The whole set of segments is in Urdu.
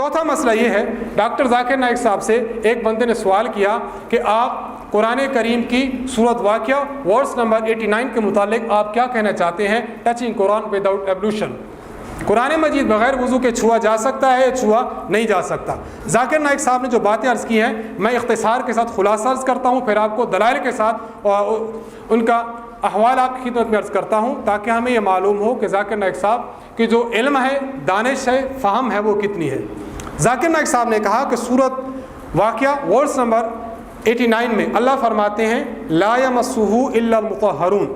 چوتھا مسئلہ یہ ہے، ڈاکٹر ذاکر نائک صاحب سے ایک بندے نے سوال کیا کہ آپ قرآن کریم کی سورت واقعہ ورس نمبر 89 کے متعلق آپ کیا کہنا چاہتے ہیں ٹچنگ قرآن وداؤٹ ایبلوشن، قرآن مجید بغیر وضو کے چھوا جا سکتا ہے یا چھوا نہیں جا سکتا؟ ذاکر نائک صاحب نے جو باتیں عرض کی ہیں میں اختصار کے ساتھ خلاصہ عرض کرتا ہوں، پھر آپ کو دلائل کے ساتھ ان کا احوال آپ کی خدمت میں عرض کرتا ہوں تاکہ ہمیں یہ معلوم ہو کہ ذاکر نائک صاحب کی جو علم ہے، دانش ہے، فہم ہے، وہ کتنی ہے۔ ذاکر نائک صاحب نے کہا کہ سورت واقعہ ورس نمبر 89 میں اللہ فرماتے ہیں لا یمسہ الا المطہرون،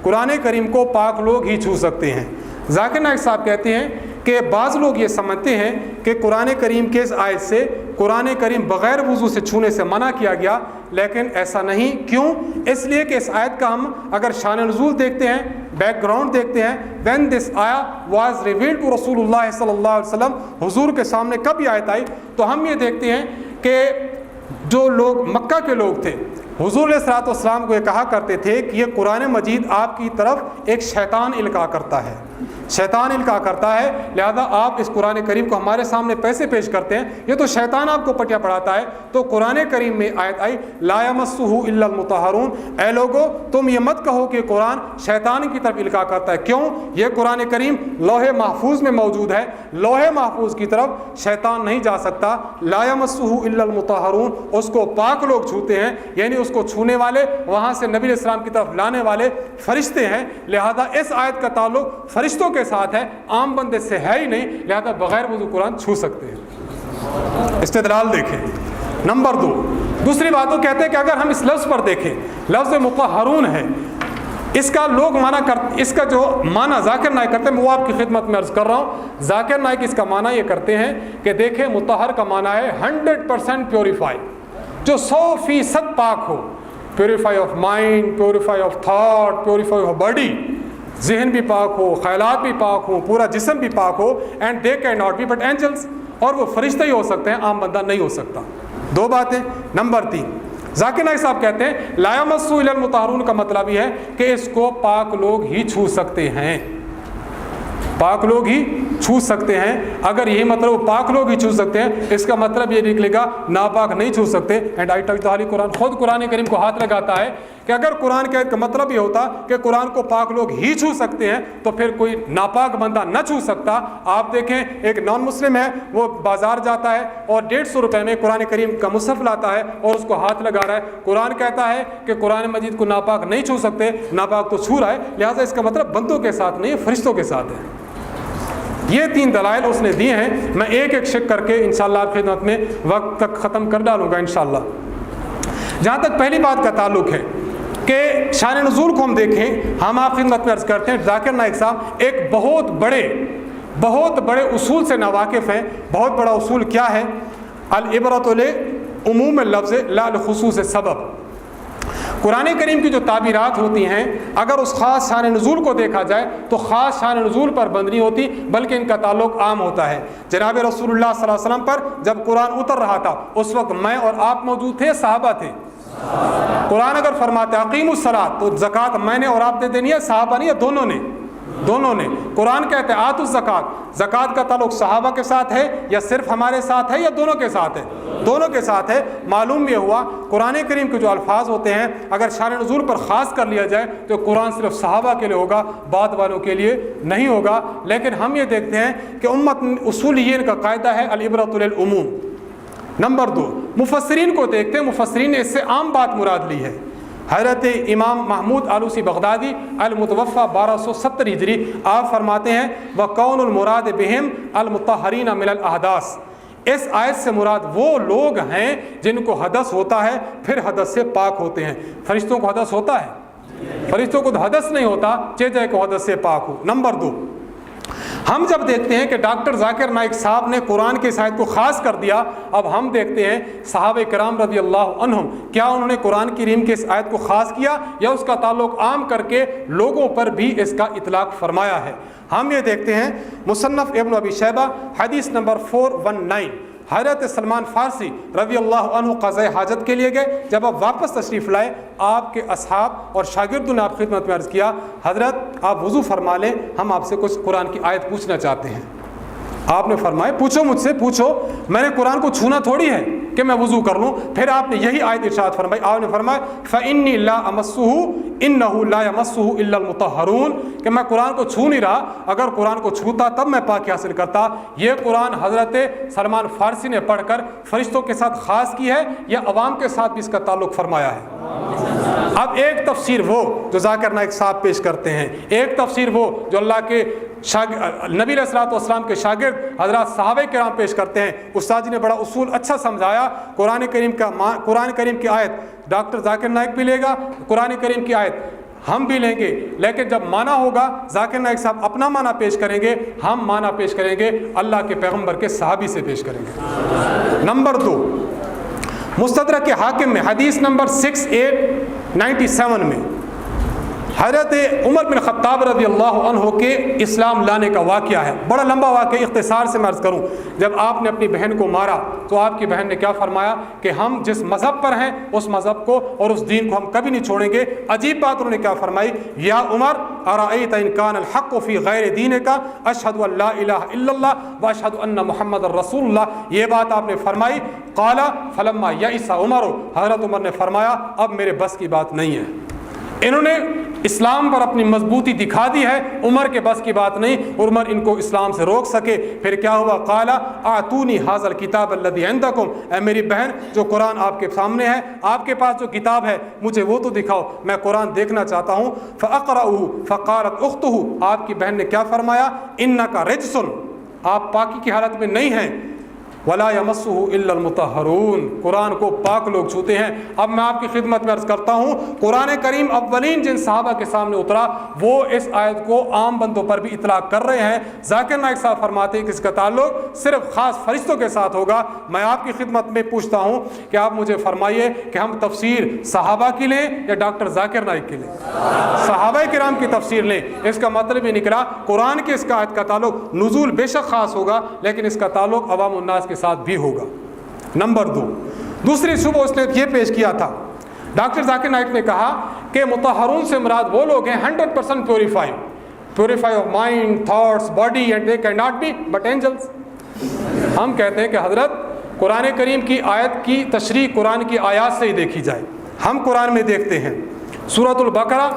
قرآن کریم کو پاک لوگ ہی چھو سکتے ہیں۔ ذاکر نائک صاحب کہتے ہیں کہ بعض لوگ یہ سمجھتے ہیں کہ قرآن کریم کے اس آیت سے قرآن کریم بغیر وضو سے چھونے سے منع کیا گیا، لیکن ایسا نہیں۔ کیوں؟ اس لیے کہ اس آیت کا ہم اگر شان نزول دیکھتے ہیں، بیک گراؤنڈ دیکھتے ہیں، when this ayah was revealed to رسول اللہ صلی اللہ علیہ وسلم، حضور کے سامنے کب یہ آیت آئی، تو ہم یہ دیکھتے ہیں کہ جو لوگ مکہ کے لوگ تھے حضور علیہ الصلوۃ والسلام کو یہ کہا کرتے تھے کہ یہ قرآن مجید آپ کی طرف ایک شیطان القاء کرتا ہے، شیطان القاء کرتا ہے، لہذا آپ اس قرآن کریم کو ہمارے سامنے پیسے پیش کرتے ہیں، یہ تو شیطان آپ کو پٹیا پڑھاتا ہے۔ تو قرآن کریم میں آیت آئی لا یمسہ الا المطہرون، اے لوگو تم یہ مت کہو کہ قرآن شیطان کی طرف القاء کرتا ہے۔ کیوں؟ یہ قرآن کریم لوح محفوظ میں موجود ہے، لوح محفوظ کی طرف شیطان نہیں جا سکتا۔ لا یمسہ الا المطہرون، اس کو پاک لوگ چھوتے ہیں، یعنی اس کو چھونے والے وہاں سے نبی علیہ السلام کی طرف لانے والے فرشتے ہیں، لہذا اس آیت کا تعلق فرشتوں کے ساتھ ہے، عام بندے سے ہے ہی نہیں، لہذا بغیر وضو قرآن چھو سکتے ہیں۔ استدلال دیکھیں۔ نمبر 2، دوسری بات وہ کہتے ہیں کہ اگر ہم اس لفظ پر دیکھیں، لفظ مطہرون ہے، اس کا لوگ اس کا جو معنی ذاکر نائک کرتے ہیں وہ آپ کی خدمت میں عرض کر رہا ہوں۔ ذاکر نائک اس کا معنی یہ کرتے ہیں کہ دیکھیں مطہر کا معنی ہے 100% پیوریفائی، جو 100% پاک ہو، purify of mind, purify of thought, purify of body, ذہن بھی پاک ہو، خیالات بھی پاک ہو، پورا جسم بھی پاک ہو، and they can not be but angels, اور وہ فرشتے ہی ہو سکتے ہیں، عام بندہ نہیں ہو سکتا۔ دو باتیں۔ نمبر 3، ذاکر نائک صاحب کہتے ہیں لا یمسہ الا المطہرون کا مطلب یہ ہے کہ اس کو پاک لوگ ہی چھو سکتے ہیں، پاک لوگ ہی چھو سکتے ہیں۔ اگر یہی مطلب پاک لوگ ہی چھو سکتے ہیں، اس کا مطلب یہ نکلے گا ناپاک نہیں چھو سکتے۔ اینڈ آئی ٹچ دی قرآن، خود قرآن کریم کو ہاتھ لگاتا ہے کہ اگر قرآن کا مطلب یہ ہوتا کہ قرآن کو پاک لوگ ہی چھو سکتے ہیں تو پھر کوئی ناپاک بندہ نہ چھو سکتا۔ آپ دیکھیں ایک نان مسلم ہے، وہ بازار جاتا ہے اور 150 روپے میں قرآن کریم کا مصحف لاتا ہے اور اس کو ہاتھ لگا رہا ہے، قرآن کہتا ہے کہ قرآن مجید کو ناپاک نہیں چھو سکتے، ناپاک تو چھو رہا ہے، لہٰذا اس کا مطلب بندوں کے ساتھ نہیں، فرشتوں کے ساتھ ہے۔ یہ 3 دلائل اس نے دیے ہیں، میں ایک ایک شک کر کے انشاءاللہ آپ کی خدمت میں وقت تک ختم کر ڈالوں گا انشاءاللہ۔ جہاں تک پہلی بات کا تعلق ہے کہ شان نزول کو ہم دیکھیں، ہم آپ خدمت میں عرض کرتے ہیں ذاکر نائک صاحب ایک بہت بڑے اصول سے ناواقف ہیں۔ بہت بڑا اصول کیا ہے؟ العبرۃ لعموم اللفظ لا لخصوص سبب۔ قرآن کریم کی جو تعبیرات ہوتی ہیں اگر اس خاص شان نزول کو دیکھا جائے تو خاص شان نزول پر بند نہیں ہوتی بلکہ ان کا تعلق عام ہوتا ہے۔ جناب رسول اللہ صلی اللہ علیہ وسلم پر جب قرآن اتر رہا تھا اس وقت میں اور آپ موجود تھے، صحابہ تھے۔ قرآن اگر فرماتے اقیموا الصلاۃ تو زکوٰۃ میں نے اور آپ نے دینی ہے، صحابہ نہیں ہے، دونوں نے۔ قرآن کہتے ہیں آتوا الزکوٰۃ، زکوٰۃ کا تعلق صحابہ کے ساتھ ہے یا صرف ہمارے ساتھ ہے یا دونوں کے ساتھ ہے؟ دونوں کے ساتھ ہے۔ معلوم یہ ہوا قرآن کریم کے جو الفاظ ہوتے ہیں اگر شان نزول پر خاص کر لیا جائے تو قرآن صرف صحابہ کے لیے ہوگا، بعد والوں کے لیے نہیں ہوگا۔ لیکن ہم یہ دیکھتے ہیں کہ امت اصولیین کا قاعدہ ہے العبرۃ للعموم۔ نمبر 2، مفسرین کو دیکھتے ہیں، مفسرین نے اس سے عام بات مراد لی ہے۔ حضرت امام محمود آلوسی بغدادی المتوفی 1270 ہجری، آپ فرماتے ہیں وَقَوْنُ الْمُرَادِ بِهِمْ الْمُطَهَّرِينَ مِنَ الْأَحْدَاثِ، اس آیت سے مراد وہ لوگ ہیں جن کو حدث ہوتا ہے پھر حدث سے پاک ہوتے ہیں۔ فرشتوں کو حدث ہوتا ہے؟ فرشتوں کو حدث نہیں ہوتا، چاہے کہ حدث سے پاک ہو۔ نمبر 2، ہم جب دیکھتے ہیں کہ ڈاکٹر ذاکر نائک صاحب نے قرآن کی اس آیت کو خاص کر دیا، اب ہم دیکھتے ہیں صحابہ کرام رضی اللہ عنہم کیا انہوں نے قرآن کریم کی اس آیت کو خاص کیا یا اس کا تعلق عام کر کے لوگوں پر بھی اس کا اطلاق فرمایا ہے؟ ہم یہ دیکھتے ہیں مصنف ابن ابی شیبہ حدیث نمبر 419، حضرت سلمان فارسی رضی اللہ عنہ قضاء حاجت کے لیے گئے، جب آپ واپس تشریف لائے آپ کے اصحاب اور شاگردوں نے آپ خدمت میں عرض کیا حضرت آپ وضو فرما لیں، ہم آپ سے کچھ قرآن کی آیت پوچھنا چاہتے ہیں۔ آپ نے فرمایا پوچھو مجھ سے، پوچھو، میں نے قرآن کو چھونا تھوڑی ہے کہ میں وضو کر لوں۔ پھر آپ نے یہی آیت ارشاد فرمائی، آپ نے فرمایا فَإِنِّي لَا أَمَسُّهُ إِنَّهُ لَا يَمَسُّهُ إِلَّا الْمُطَهَّرُونَ، کہ میں قرآن کو چھو نہیں رہا، اگر قرآن کو چھوتا تب میں پاکی حاصل کرتا۔ یہ قرآن حضرت سلمان فارسی نے پڑھ کر فرشتوں کے ساتھ خاص کی ہے یا عوام کے ساتھ بھی اس کا تعلق فرمایا ہے؟ اب ایک تفسیر وہ جو ذاکر نائک صاحب پیش کرتے ہیں، ایک تفسیر وہ جو اللہ کے نبی علیہ الصلوۃ والسلام کے شاگرد حضرات صحابہ کرام پیش کرتے ہیں۔ استاد جی نے بڑا اصول اچھا سمجھایا۔ قرآن کریم کی آیت ڈاکٹر ذاکر نائک بھی لے گا، قرآن کریم کی آیت ہم بھی لیں گے، لیکن جب معنی ہوگا ذاکر نائک صاحب اپنا معنی پیش کریں گے، ہم معنی پیش کریں گے اللہ کے پیغمبر کے صحابی سے پیش کریں گے۔ نمبر 2، مستدرک حاکم میں حدیث نمبر 6897 میں حضرت عمر بن خطاب رضی اللہ عنہ کے اسلام لانے کا واقعہ ہے۔ بڑا لمبا واقعہ، اختصار سے میں عرض کروں۔ جب آپ نے اپنی بہن کو مارا تو آپ کی بہن نے کیا فرمایا کہ ہم جس مذہب پر ہیں اس مذہب کو اور اس دین کو ہم کبھی نہیں چھوڑیں گے۔ عجیب بات انہوں نے کیا فرمائی، یا عمر ارأیت ان کان الحق فی غیر دینک اشہد ان لا الہ الا اللہ واشہد ان محمد رسول اللہ، یہ بات آپ نے فرمائی۔ قال فلما یئس عمر، حضرت عمر نے فرمایا اب میرے بس کی بات نہیں ہے۔ انہوں نے اسلام پر اپنی مضبوطی دکھا دی ہے، عمر کے بس کی بات نہیں، عمر ان کو اسلام سے روک سکے۔ پھر کیا ہوا، قال اعطونی ھذا الکتاب الذی عندکم، اے میری بہن جو قرآن آپ کے سامنے ہے، آپ کے پاس جو کتاب ہے مجھے وہ تو دکھاؤ، میں قرآن دیکھنا چاہتا ہوں۔ فاقرأہ فقالت اختہ، آپ کی بہن نے کیا فرمایا، انک رجس، آپ پاکی کی حالت میں نہیں ہیں، ولا یمسہ الا المطہرون، قرآن کو پاک لوگ چھوتے ہیں۔ اب میں آپ کی خدمت میں عرض کرتا ہوں، قرآن کریم اولین جن صحابہ کے سامنے اترا وہ اس آیت کو عام بندوں پر بھی اطلاق کر رہے ہیں۔ ذاکر نائک صاحب فرماتے ہیں کہ اس کا تعلق صرف خاص فرشتوں کے ساتھ ہوگا۔ میں آپ کی خدمت میں پوچھتا ہوں کہ آپ مجھے فرمائیے کہ ہم تفسیر صحابہ کی لیں یا ڈاکٹر ذاکر نائک کی لیں؟ صحابہ کرام کی تفسیر لیں۔ اس کا مطلب یہ نکلا قرآن کے اس کا آیت کا تعلق نزول بے شک خاص ہوگا، لیکن اس کا تعلق عوام الناس کے ساتھ بھی ہوگا۔ نمبر 2، دوسری صبح اس نے یہ پیش کیا تھا، ڈاکٹر ذاکر نائک نے کہا کہ مطہرون سے مراد وہ لوگ ہیں 100% purify of mind, thoughts, body, and they can not be but angels. ہم کہتے ہیں کہ حضرت قرآن کریم کی آیت کی تشریح قرآن کی آیات سے ہی دیکھی جائے۔ ہم قرآن میں دیکھتے ہیں سورۃ البقرہ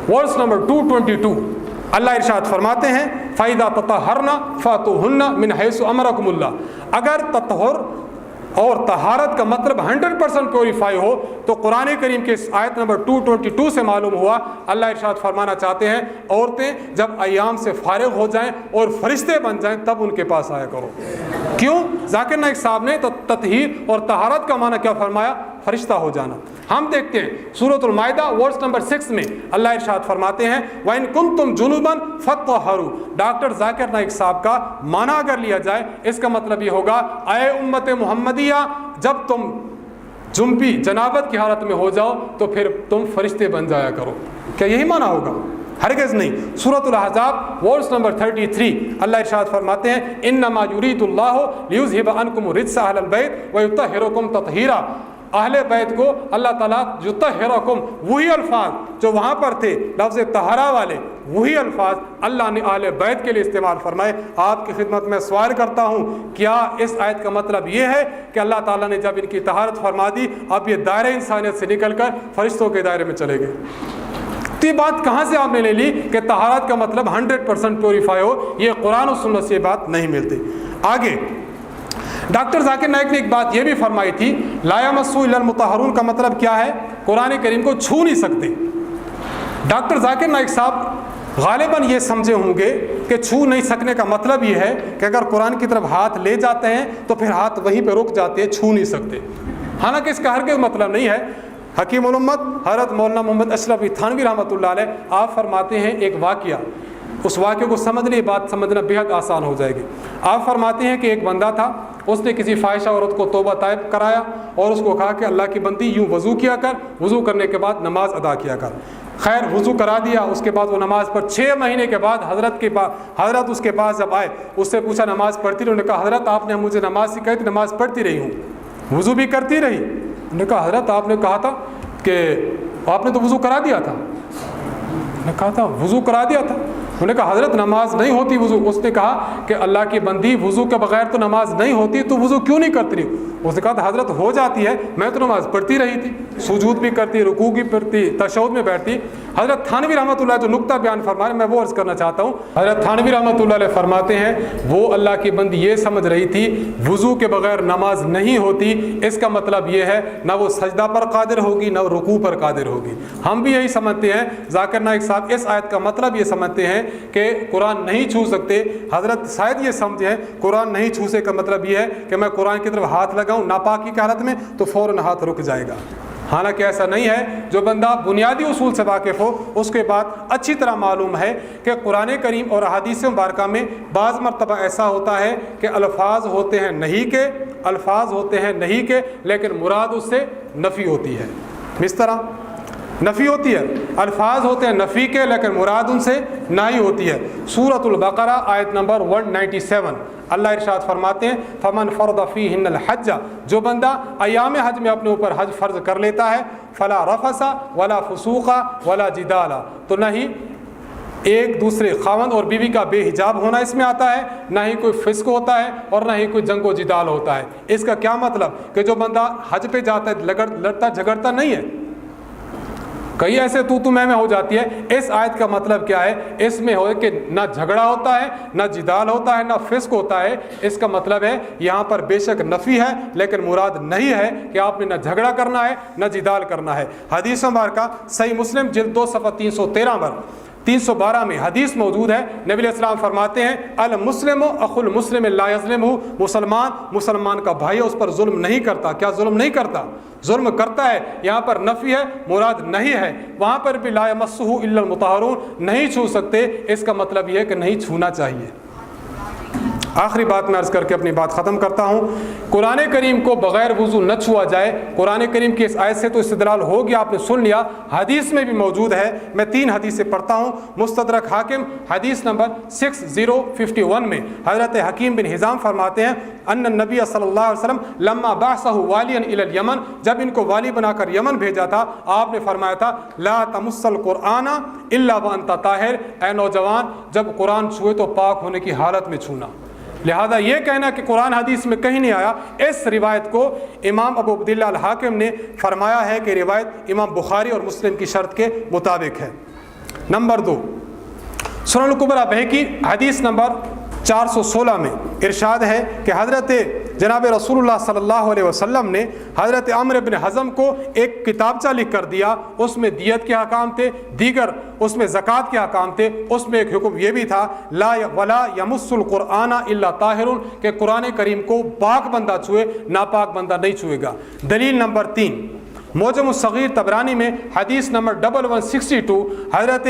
ورس نمبر 222، اللہ ارشاد فرماتے ہیں فَإِذَا تَطَهَّرْنَ فَأْتُوهُنَّ مِنْ حَيْثُ أَمَرَكُمُ اللَّهُ، اگر تطہر اور طہارت کا مطلب 100% پیوریفائی ہو تو قرآن کریم کے اس آیت نمبر 222 سے معلوم ہوا اللہ ارشاد فرمانا چاہتے ہیں عورتیں جب ایام سے فارغ ہو جائیں اور فرشتے بن جائیں تب ان کے پاس آیا کرو۔ کیوں؟ ذاکر نائک صاحب نے تطہیر اور طہارت کا معنی کیا فرمایا، فرشتہ ہو جانا۔ ہم دیکھتے ہیں سورۃ المائدہ ورس نمبر 6 میں اللہ ارشاد فرماتے ہیں وَإِن كُنتُمْ جُنُبًا فَطَّهَّرُوا، ڈاکٹر ذاکر نائک صاحب کا معنی اگر لیا جائے اس کا مطلب یہ ہوگا اے امت محمدیہ جب تم جنبی جنابت کی حالت میں ہو جاؤ تو پھر تم فرشتے بن جایا کرو۔ کیا یہی معنی ہوگا؟ ہرگز نہیں۔ سورۃ الاحزاب ورس نمبر 33 اللہ ارشاد فرماتے ہیں انما یرید اللہ لیذھب عنکم الرجس اہل البیت ویطہرکم تطہیرا، اہل بیت کو اللہ تعالیٰ یطہرکم، وہی الفاظ جو وہاں پر تھے لفظ طہارہ والے، وہی الفاظ اللہ نے اہل بیت کے لیے استعمال فرمائے۔ آپ کی خدمت میں سوال کرتا ہوں کیا اس آیت کا مطلب یہ ہے کہ اللہ تعالیٰ نے جب ان کی طہارت فرما دی اب یہ دائرہ انسانیت سے نکل کر فرشتوں کے دائرے میں چلے گئے؟ تو یہ بات کہاں سے آپ نے لے لی کہ طہارت کا مطلب 100% پیوریفائی ہو؟ یہ قرآن و سنت سے یہ بات نہیں ملتی۔ آگے ڈاکٹر ذاکر نائک نے ایک بات یہ بھی فرمائی تھی لا یمسہ الا المطہرون کا مطلب کیا ہے؟ قرآن کریم کو چھو نہیں سکتے۔ ڈاکٹر ذاکر نائک صاحب غالباً یہ سمجھے ہوں گے کہ چھو نہیں سکنے کا مطلب یہ ہے کہ اگر قرآن کی طرف ہاتھ لے جاتے ہیں تو پھر ہاتھ وہیں پہ رک جاتے ہیں، چھو نہیں سکتے۔ حالانکہ اس کا ہرگز مطلب نہیں ہے۔ حکیم الامت حضرت مولانا محمد اشرف تھانوی رحمۃ اللہ علیہ آپ فرماتے ہیں ایک واقعہ، اس واقعے کو سمجھنے بات سمجھنا بہت آسان ہو جائے گی۔ آپ فرماتے ہیں کہ ایک بندہ تھا، اس نے کسی فاحشہ عورت کو توبہ طائب کرایا اور اس کو کہا کہ اللہ کی بندی یوں وضو کیا کر، وضو کرنے کے بعد نماز ادا کیا کر۔ خیر وضو کرا دیا، اس کے بعد وہ نماز پر 6 مہینے کے بعد حضرت اس کے پاس جب آئے اس سے پوچھا نماز پڑھتی رہی؟ انہوں نے کہا حضرت آپ نے مجھے نماز سکھائی تھی، نماز پڑھتی رہی ہوں، وضو بھی کرتی رہی۔ انہوں نے کہا حضرت آپ نے کہا تھا کہ آپ نے تو وضو کرا دیا تھا۔ نے کہا تھا وضو کرا دیا تھا۔ انہوں نے کہا حضرت نماز نہیں ہوتی وضو. اس نے کہا کہ اللہ کی بندی وضو کے بغیر تو نماز نہیں ہوتی, تو وضو کیوں نہیں کرتی رہی؟ اس نے کہا حضرت ہو جاتی ہے, میں تو نماز پڑھتی رہی تھی, سجود بھی کرتی, رکوع بھی پڑھتی, تشہد میں بیٹھتی. حضرت تھانوی رحمۃ اللہ جو نقطہ بیان فرما رہے ہیں میں وہ عرض کرنا چاہتا ہوں. حضرت تھانوی رحمۃ اللہ علیہ فرماتے ہیں وہ اللہ کی بندی یہ سمجھ رہی تھی وضو کے بغیر نماز نہیں ہوتی, اس کا مطلب یہ ہے نہ وہ سجدہ پر قادر ہوگی نہ رکوع پر قادر ہوگی. ہم بھی یہی سمجھتے ہیں, ذاکر نائک صاحب اس آیت کا مطلب یہ سمجھتے ہیں کہ قرآن نہیں چھو سکتے. حضرت شاید یہ سمجھے ہیں قرآن نہیں چھونے کا مطلب یہ ہے کہ میں قرآن کی طرف ہاتھ لگاؤں ناپاکی کی حالت میں تو فوراً ہاتھ رک جائے گا. حالانکہ ایسا نہیں ہے. جو بندہ بنیادی اصول سے واقف ہو اس کے بعد اچھی طرح معلوم ہے کہ قرآن کریم اور احادیث مبارکہ میں بعض مرتبہ ایسا ہوتا ہے کہ الفاظ ہوتے ہیں نہیں کے لیکن مراد اس سے نفی ہوتی ہے. اس طرح نفی ہوتی ہے, الفاظ ہوتے ہیں نفی کے لیکن مراد ان سے نہی ہوتی ہے. سورۃ البقرہ آیت نمبر 197 اللہ ارشاد فرماتے ہیں فمن فرض فیہن الحج, جو بندہ ایام حج میں اپنے اوپر حج فرض کر لیتا ہے, فلا رفث ولا فسوق ولا جدال, تو نہ ہی ایک دوسرے خاوند اور بیوی کا بے حجاب ہونا اس میں آتا ہے, نہ ہی کوئی فسق ہوتا ہے اور نہ ہی کوئی جنگ و جدال ہوتا ہے. اس کا کیا مطلب کہ جو بندہ حج پہ جاتا ہے لڑتا جھگڑتا نہیں ہے, کئی ایسے تو میں ہو جاتی ہے. اس آیت کا مطلب کیا ہے؟ اس میں ہو کہ نہ جھگڑا ہوتا ہے نہ جدال ہوتا ہے نہ فسق ہوتا ہے. اس کا مطلب ہے یہاں پر بے شک نفی ہے لیکن مراد نہیں ہے کہ آپ نے نہ جھگڑا کرنا ہے نہ جدال کرنا ہے. حدیث مبارکہ صحیح مسلم جلد 2 صفحہ 312 میں حدیث موجود ہے. نبی علیہ السلام فرماتے ہیں المسلم اخو المسلم لا یظلمہ, مسلمان کا بھائی اس پر ظلم نہیں کرتا. کیا ظلم نہیں کرتا؟ ظلم کرتا ہے. یہاں پر نفی ہے مراد نہیں ہے. وہاں پر بھی لا یمسہ الا المطہرون, نہیں چھو سکتے, اس کا مطلب یہ ہے کہ نہیں چھونا چاہیے. آخری بات میں عرض کر کے اپنی بات ختم کرتا ہوں. قرآن کریم کو بغیر وضو نہ چھوا جائے. قرآن کریم کی اس آیت سے تو استدلال ہو گیا, آپ نے سن لیا. حدیث میں بھی موجود ہے. میں 3 حدیثیں پڑھتا ہوں. مستدرک حاکم حدیث نمبر 6051 میں حضرت حکیم بن حزام فرماتے ہیں ان النبی صلی اللہ علیہ وسلم لما بعثہ والیا الی الیمن, جب ان کو والی بنا کر یمن بھیجا تھا آپ نے فرمایا تھا لا تمس القرآن الا وانت طاہر, اے نوجوان جب قرآن چھوئے تو پاک ہونے کی حالت میں چھونا. لہذا یہ کہنا کہ قرآن حدیث میں کہیں نہیں آیا, اس روایت کو امام ابو عبداللہ الحاکم نے فرمایا ہے کہ روایت امام بخاری اور مسلم کی شرط کے مطابق ہے. نمبر 2 سنن الکبریٰ بہقی حدیث نمبر 416 میں ارشاد ہے کہ حضرت جناب رسول اللہ صلی اللہ علیہ وسلم نے حضرت عمرو بن حزم کو ایک کتابچہ لکھ کر دیا. اس میں دیت کے احکام تھے, دیگر اس میں زکوٰۃ کے احکام تھے. اس میں ایک حکم یہ بھی تھا لا ولا یمس القرآن الا طاہر, کہ قرآن کریم کو پاک بندہ چھوئے, ناپاک بندہ نہیں چھوئے گا. دلیل نمبر 3 معجم الصغیر طبرانی میں حدیث نمبر 1162 حضرت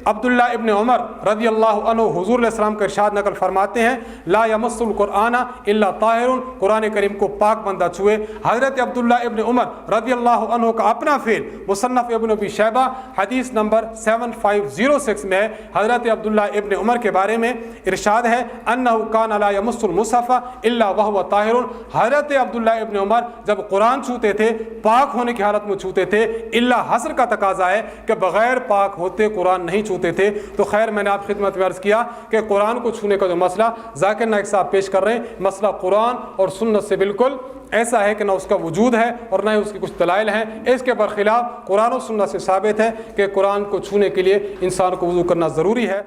عبداللہ ابن عمر رضی اللہ عنہ حضور علیہ السلام کا ارشاد نقل فرماتے ہیں لا یمس القرآن الا طاہر, قرآن کریم کو پاک بندہ چھوئے. حضرت عبداللہ ابن عمر رضی اللہ عنہ کا اپنا فعل مصنف ابن ابی شیبہ حدیث نمبر 7506 میں ہے. حضرت عبداللہ ابن عمر کے بارے میں ارشاد ہے انہ کان لا یمس المصحف الا وهو طاہر, حضرت عبداللہ ابن عمر جب قرآن چھوتے تھے پاک ہونے کی حالت میں چھوتے تھے. اللہ حصر کا تقاضا ہے کہ بغیر پاک ہوتے قرآن نہیں چھوتے تھے. تو خیر میں نے آپ خدمت میں عرض کیا کہ قرآن کو چھونے کا جو مسئلہ ذاکر نائک صاحب پیش کر رہے ہیں, مسئلہ قرآن اور سنت سے بالکل ایسا ہے کہ نہ اس کا وجود ہے اور نہ ہی اس کی کچھ دلائل ہیں. اس کے برخلاف قرآن و سنت سے ثابت ہے کہ قرآن کو چھونے کے لیے انسان کو وضو کرنا ضروری ہے.